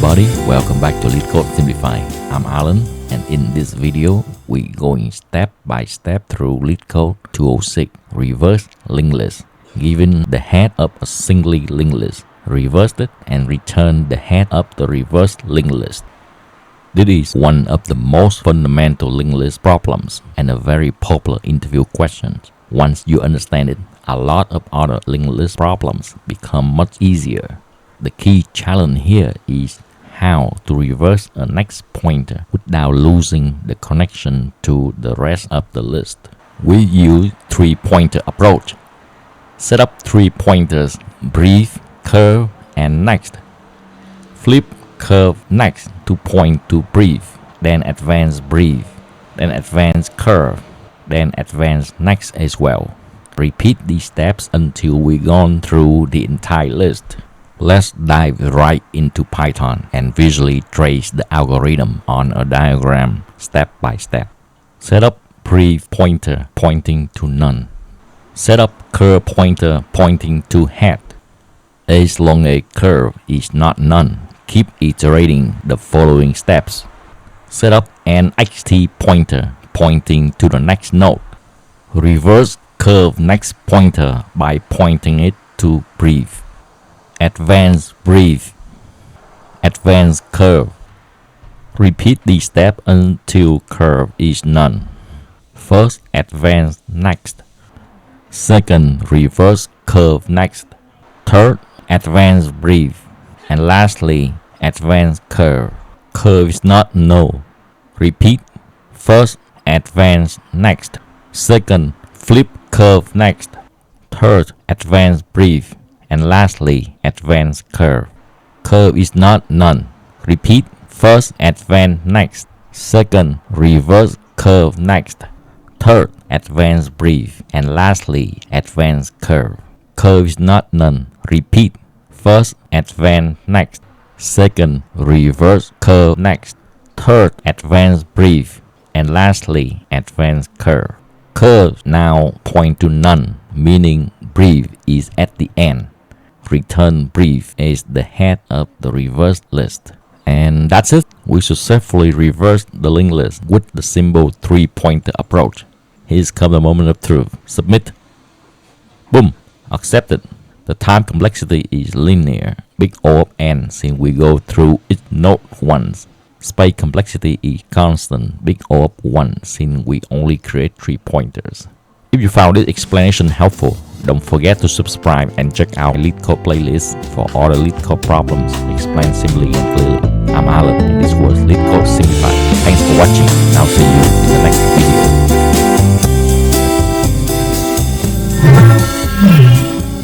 everybody, welcome back to Leetcode Simplified. I'm Alan, and in this video, we're going step by step through Leetcode 206 reverse linked list. Given the head of a singly linked list, reverse it and return the head of the reverse linked list. This is one of the most fundamental linked list problems and a very popular interview question. Once you understand it, a lot of other linked list problems become much easier. The key challenge here is how to reverse a next pointer without losing the connection to the rest of the list. We use three-pointer approach. Set up 3 pointers: brief, curve, and next. Flip curve next to point to brief, then advance brief, then advance curve, then advance next as well. Repeat these steps until we've gone through the entire list. Let's dive right into Python and visually trace the algorithm on a diagram step by step. Set up brief pointer pointing to none. Set up curve pointer pointing to head. As long as curve is not none, keep iterating the following steps. Set up an xt pointer pointing to the next node. Reverse curve next pointer by pointing it to brief. Advance brief. Advance curve. Repeat these steps until curve is none. First, advance next. Second, reverse curve next. Third, advance brief. And lastly, advance curve. Curve is not null. Repeat. First, advance next. Second, flip curve next. Third, advance brief. And lastly, advance curve. Curve is not none. Repeat. First, advance next. Second, reverse curve next. Third, advance brief. And lastly, advance curve. Curve is not none. Repeat. First, advance next. Second, reverse curve next. Third, advance brief. And lastly, advance curve. Curve now point to none, meaning brief is at the end. Return brief as the head of the reverse list. And that's it. We successfully reversed the linked list with the simple three-pointer approach. Here's come the moment of truth. Submit. Boom. Accepted. The time complexity is linear, big O of n, since we go through each node once. Space complexity is constant, big O of 1, since we only create 3 pointers. If you found this explanation helpful, don't forget to subscribe and check out Leetcode playlist for all the Leetcode problems explained simply and clearly. I'm Alan and this was Leetcode Simplified. Thanks for watching and I'll see you in the next one.